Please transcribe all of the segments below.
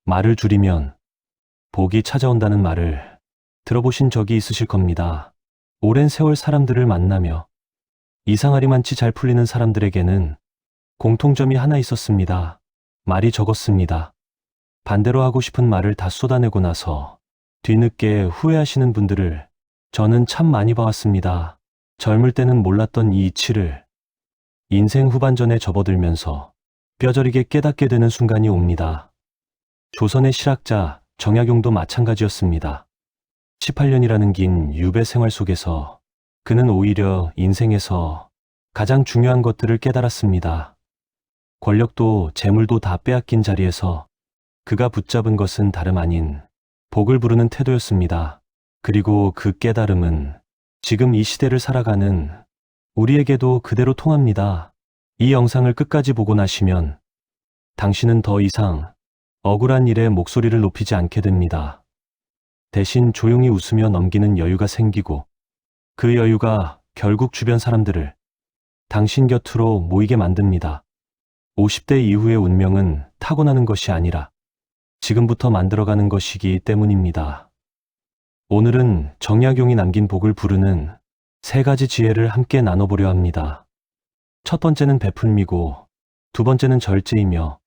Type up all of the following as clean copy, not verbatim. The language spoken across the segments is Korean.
말을 줄이면 복이 찾아온다는 말을 들어보신 적이 있으실 겁니다. 오랜 세월 사람들을 만나며 이상하리만치 잘 풀리는 사람들에게는 공통점이 하나 있었습니다. 말이 적었습니다. 반대로 하고 싶은 말을 다 쏟아내고 나서 뒤늦게 후회하시는 분들을 저는 참 많이 봐왔습니다. 젊을 때는 몰랐던 이 이치를 인생 후반전에 접어들면서 뼈저리게 깨닫게 되는 순간이 옵니다. 조선의 실학자 정약용도 마찬가지였습니다. 18년이라는 긴 유배 생활 속에서 그는 오히려 인생에서 가장 중요한 것들을 깨달았습니다. 권력도 재물도 다 빼앗긴 자리에서 그가 붙잡은 것은 다름 아닌 복을 부르는 태도였습니다. 그리고 그 깨달음은 지금 이 시대를 살아가는 우리에게도 그대로 통합니다. 이 영상을 끝까지 보고 나시면 당신은 더 이상 억울한 일에 목소리를 높이지 않게 됩니다. 대신 조용히 웃으며 넘기는 여유가 생기고 그 여유가 결국 주변 사람들을 당신 곁으로 모이게 만듭니다. 50대 이후의 운명은 타고나는 것이 아니라 지금부터 만들어가는 것이기 때문입니다. 오늘은 정약용이 남긴 복을 부르는 3가지 지혜를 함께 나눠보려 합니다. 첫 번째는 베풀미고, 두 번째는 절제이며,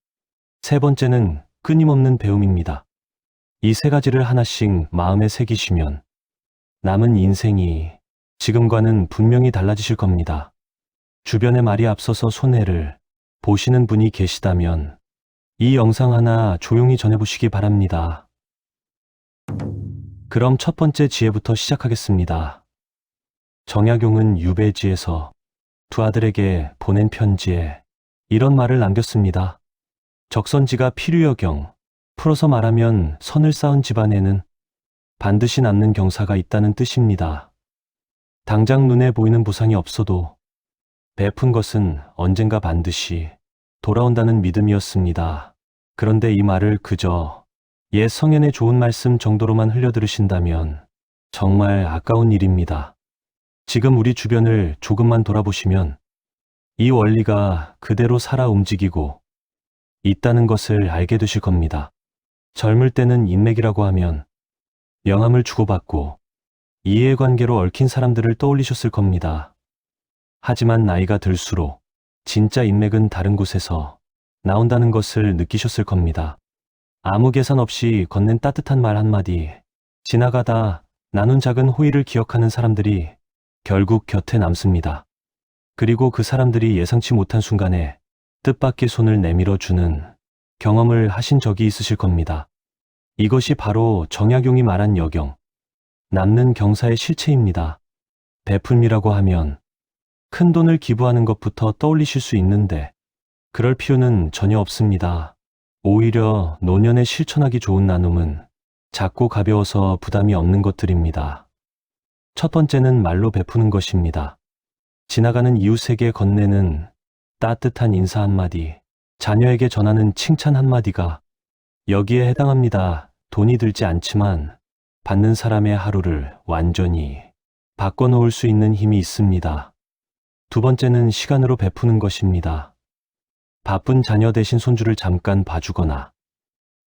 세 번째는 끊임없는 배움입니다. 이 3가지를 하나씩 마음에 새기시면 남은 인생이 지금과는 분명히 달라지실 겁니다. 주변의 말이 앞서서 손해를 보시는 분이 계시다면 이 영상 하나 조용히 전해보시기 바랍니다. 그럼 첫 번째 지혜부터 시작하겠습니다. 정약용은 유배지에서 두 아들에게 보낸 편지에 이런 말을 남겼습니다. 적선지가 필유여경, 풀어서 말하면 선을 쌓은 집안에는 반드시 남는 경사가 있다는 뜻입니다. 당장 눈에 보이는 보상이 없어도 베푼 것은 언젠가 반드시 돌아온다는 믿음이었습니다. 그런데 이 말을 그저 옛 성현의 좋은 말씀 정도로만 흘려들으신다면 정말 아까운 일입니다. 지금 우리 주변을 조금만 돌아보시면 이 원리가 그대로 살아 움직이고 있다는 것을 알게 되실 겁니다. 젊을 때는 인맥이라고 하면 명함을 주고받고 이해관계로 얽힌 사람들을 떠올리셨을 겁니다. 하지만 나이가 들수록 진짜 인맥은 다른 곳에서 나온다는 것을 느끼셨을 겁니다. 아무 계산 없이 건넨 따뜻한 말 한마디, 지나가다 나눈 작은 호의를 기억하는 사람들이 결국 곁에 남습니다. 그리고 그 사람들이 예상치 못한 순간에 뜻밖의 손을 내밀어 주는 경험을 하신 적이 있으실 겁니다. 이것이 바로 정약용이 말한 여경, 남는 경사의 실체입니다. 베풀미라고 하면 큰 돈을 기부하는 것부터 떠올리실 수 있는데 그럴 필요는 전혀 없습니다. 오히려 노년에 실천하기 좋은 나눔은 작고 가벼워서 부담이 없는 것들입니다. 첫 번째는 말로 베푸는 것입니다. 지나가는 이웃에게 건네는 따뜻한 인사 한마디, 자녀에게 전하는 칭찬 한마디가 여기에 해당합니다. 돈이 들지 않지만 받는 사람의 하루를 완전히 바꿔놓을 수 있는 힘이 있습니다. 두 번째는 시간으로 베푸는 것입니다. 바쁜 자녀 대신 손주를 잠깐 봐주거나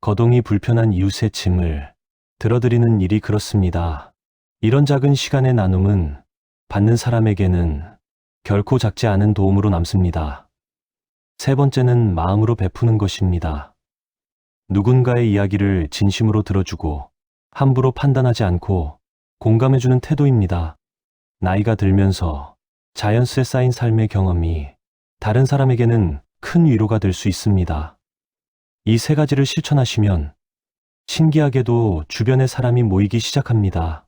거동이 불편한 이웃의 짐을 들어드리는 일이 그렇습니다. 이런 작은 시간의 나눔은 받는 사람에게는 결코 작지 않은 도움으로 남습니다. 세 번째는 마음으로 베푸는 것입니다. 누군가의 이야기를 진심으로 들어주고 함부로 판단하지 않고 공감해주는 태도입니다. 나이가 들면서 자연스레 쌓인 삶의 경험이 다른 사람에게는 큰 위로가 될 수 있습니다. 이 3가지를 실천하시면 신기하게도 주변에 사람이 모이기 시작합니다.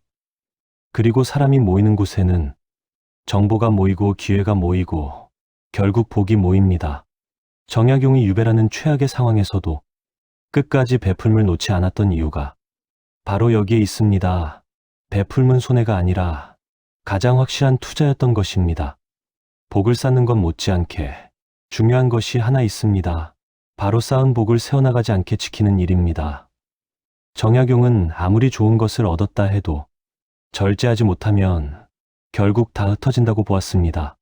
그리고 사람이 모이는 곳에는 정보가 모이고 기회가 모이고 결국 복이 모입니다. 정약용이 유배라는 최악의 상황에서도 끝까지 베풀물 놓지 않았던 이유가 바로 여기에 있습니다. 베풀문 손해가 아니라 가장 확실한 투자였던 것입니다. 복을 쌓는 것 못지않게 중요한 것이 하나 있습니다. 바로 쌓은 복을 세워나가지 않게 지키는 일입니다. 정약용은 아무리 좋은 것을 얻었다 해도 절제하지 못하면 결국 다 흩어진다고 보았습니다.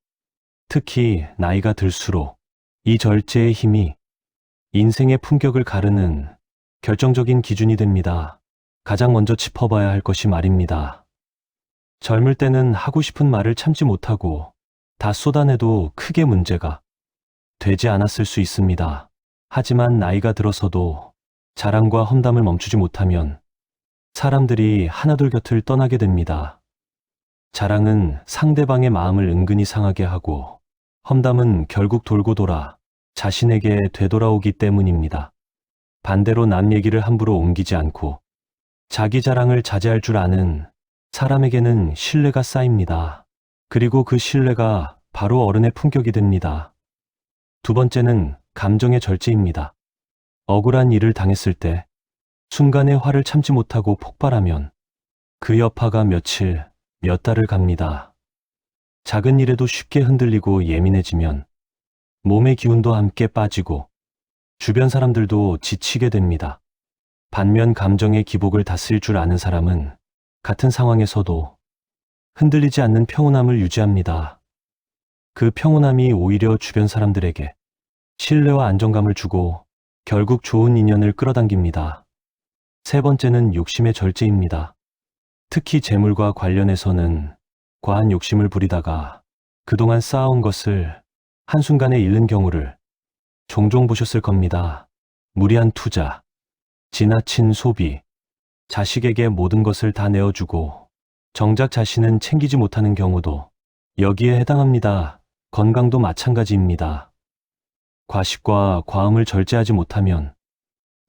특히 나이가 들수록 이 절제의 힘이 인생의 품격을 가르는 결정적인 기준이 됩니다. 가장 먼저 짚어봐야 할 것이 말입니다. 젊을 때는 하고 싶은 말을 참지 못하고 다 쏟아내도 크게 문제가 되지 않았을 수 있습니다. 하지만 나이가 들어서도 자랑과 험담을 멈추지 못하면 사람들이 하나둘 곁을 떠나게 됩니다. 자랑은 상대방의 마음을 은근히 상하게 하고 험담은 결국 돌고 돌아 자신에게 되돌아오기 때문입니다. 반대로 남 얘기를 함부로 옮기지 않고 자기 자랑을 자제할 줄 아는 사람에게는 신뢰가 쌓입니다. 그리고 그 신뢰가 바로 어른의 품격이 됩니다. 두 번째는 감정의 절제입니다. 억울한 일을 당했을 때 순간의 화를 참지 못하고 폭발하면 그 여파가 며칠, 몇 달을 갑니다. 작은 일에도 쉽게 흔들리고 예민해지면 몸의 기운도 함께 빠지고 주변 사람들도 지치게 됩니다. 반면 감정의 기복을 다스릴 줄 아는 사람은 같은 상황에서도 흔들리지 않는 평온함을 유지합니다. 그 평온함이 오히려 주변 사람들에게 신뢰와 안정감을 주고 결국 좋은 인연을 끌어당깁니다. 세 번째는 욕심의 절제입니다. 특히 재물과 관련해서는 과한 욕심을 부리다가 그동안 쌓아온 것을 한순간에 잃는 경우를 종종 보셨을 겁니다. 무리한 투자, 지나친 소비, 자식에게 모든 것을 다 내어주고 정작 자신은 챙기지 못하는 경우도 여기에 해당합니다. 건강도 마찬가지입니다. 과식과 과음을 절제하지 못하면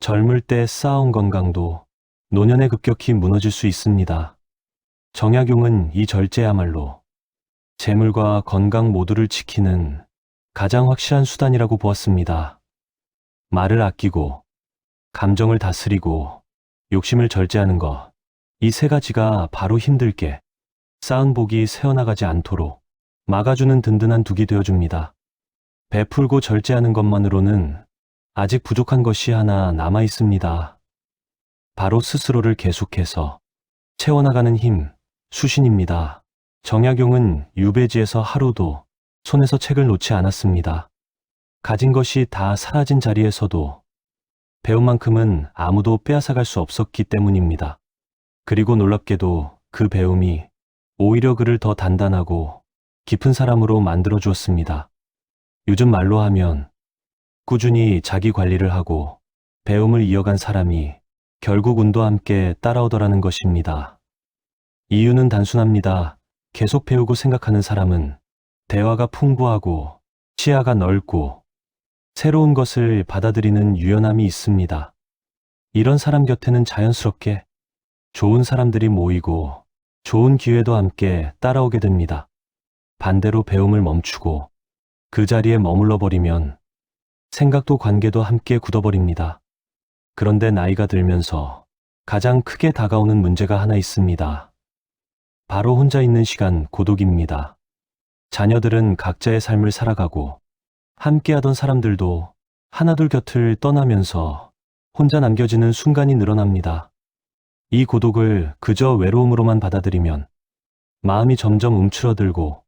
젊을 때 쌓아온 건강도 노년에 급격히 무너질 수 있습니다. 정약용은 이 절제야말로 재물과 건강 모두를 지키는 가장 확실한 수단이라고 보았습니다. 말을 아끼고 감정을 다스리고 욕심을 절제하는 것, 이 세 가지가 바로 힘들게 쌓은 복이 새어나가지 않도록 막아주는 든든한 둑이 되어줍니다. 베풀고 절제하는 것만으로는 아직 부족한 것이 하나 남아 있습니다. 바로 스스로를 계속해서 채워나가는 힘, 수신입니다. 정약용은 유배지에서 하루도 손에서 책을 놓지 않았습니다. 가진 것이 다 사라진 자리에서도 배운 만큼은 아무도 빼앗아갈 수 없었기 때문입니다. 그리고 놀랍게도 그 배움이 오히려 그를 더 단단하고 깊은 사람으로 만들어 주었습니다. 요즘 말로 하면 꾸준히 자기 관리를 하고 배움을 이어간 사람이 결국 운도 함께 따라오더라는 것입니다. 이유는 단순합니다. 계속 배우고 생각하는 사람은 대화가 풍부하고 시야가 넓고 새로운 것을 받아들이는 유연함이 있습니다. 이런 사람 곁에는 자연스럽게 좋은 사람들이 모이고 좋은 기회도 함께 따라오게 됩니다. 반대로 배움을 멈추고 그 자리에 머물러 버리면 생각도 관계도 함께 굳어버립니다. 그런데 나이가 들면서 가장 크게 다가오는 문제가 하나 있습니다. 바로 혼자 있는 시간, 고독입니다. 자녀들은 각자의 삶을 살아가고 함께하던 사람들도 하나둘 곁을 떠나면서 혼자 남겨지는 순간이 늘어납니다. 이 고독을 그저 외로움으로만 받아들이면 마음이 점점 움츠러들고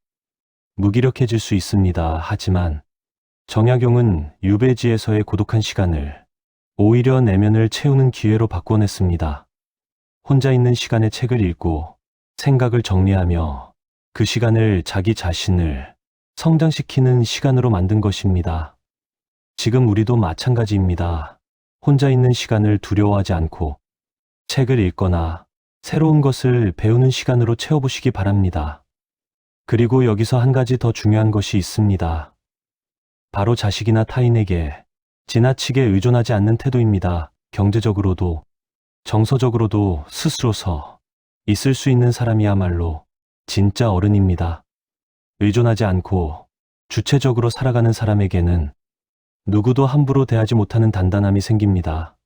무기력해질 수 있습니다. 하지만 정약용은 유배지에서의 고독한 시간을 오히려 내면을 채우는 기회로 바꿔냈습니다. 혼자 있는 시간에 책을 읽고 생각을 정리하며 그 시간을 자기 자신을 성장시키는 시간으로 만든 것입니다. 지금 우리도 마찬가지입니다. 혼자 있는 시간을 두려워하지 않고 책을 읽거나 새로운 것을 배우는 시간으로 채워보시기 바랍니다. 그리고 여기서 한 가지 더 중요한 것이 있습니다. 바로 자식이나 타인에게 지나치게 의존하지 않는 태도입니다. 경제적으로도 정서적으로도 스스로 서 있을 수 있는 사람이야말로 진짜 어른입니다. 의존하지 않고 주체적으로 살아가는 사람에게는 누구도 함부로 대하지 못하는 단단함이 생깁니다.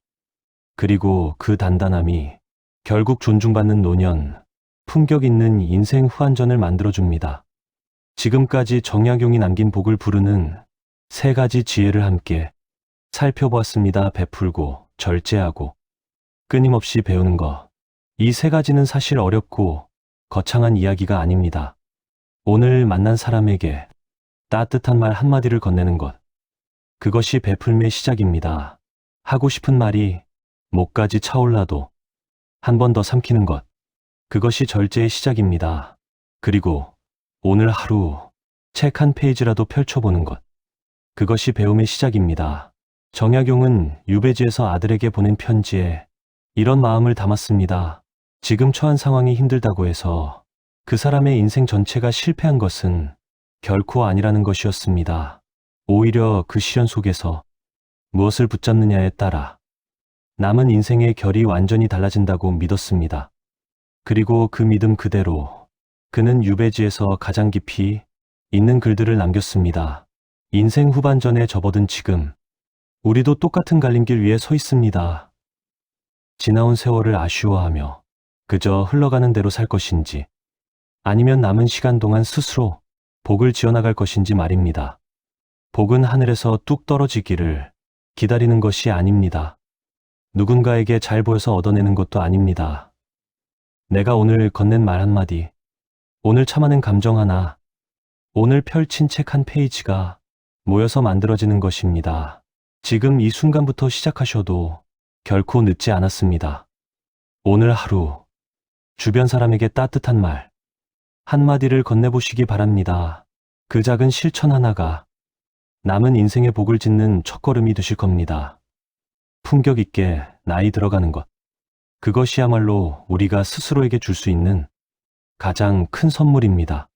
그리고 그 단단함이 결국 존중받는 노년, 품격 있는 인생 후한전을 만들어줍니다. 지금까지 정약용이 남긴 복을 부르는 세 가지 지혜를 함께 살펴보았습니다. 베풀고, 절제하고, 끊임없이 배우는 것. 이 세 가지는 사실 어렵고 거창한 이야기가 아닙니다. 오늘 만난 사람에게 따뜻한 말 한마디를 건네는 것. 그것이 베풀매의 시작입니다. 하고 싶은 말이 목까지 차올라도 한 번 더 삼키는 것. 그것이 절제의 시작입니다. 그리고 오늘 하루 책 한 페이지라도 펼쳐보는 것. 그것이 배움의 시작입니다. 정약용은 유배지에서 아들에게 보낸 편지에 이런 마음을 담았습니다. 지금 처한 상황이 힘들다고 해서 그 사람의 인생 전체가 실패한 것은 결코 아니라는 것이었습니다. 오히려 그 시련 속에서 무엇을 붙잡느냐에 따라 남은 인생의 결이 완전히 달라진다고 믿었습니다. 그리고 그 믿음 그대로 그는 유배지에서 가장 깊이 있는 글들을 남겼습니다. 인생 후반전에 접어든 지금 우리도 똑같은 갈림길 위에 서 있습니다. 지나온 세월을 아쉬워하며 그저 흘러가는 대로 살 것인지 아니면 남은 시간 동안 스스로 복을 지어나갈 것인지 말입니다. 복은 하늘에서 뚝 떨어지기를 기다리는 것이 아닙니다. 누군가에게 잘 보여서 얻어내는 것도 아닙니다. 내가 오늘 건넨 말 한마디, 오늘 참아낸 감정 하나, 오늘 펼친 책 한 페이지가 모여서 만들어지는 것입니다. 지금 이 순간부터 시작하셔도 결코 늦지 않았습니다. 오늘 하루 주변 사람에게 따뜻한 말 한마디를 건네보시기 바랍니다. 그 작은 실천 하나가 남은 인생의 복을 짓는 첫걸음이 되실 겁니다. 품격 있게 나이 들어가는 것. 그것이야말로 우리가 스스로에게 줄 수 있는 가장 큰 선물입니다.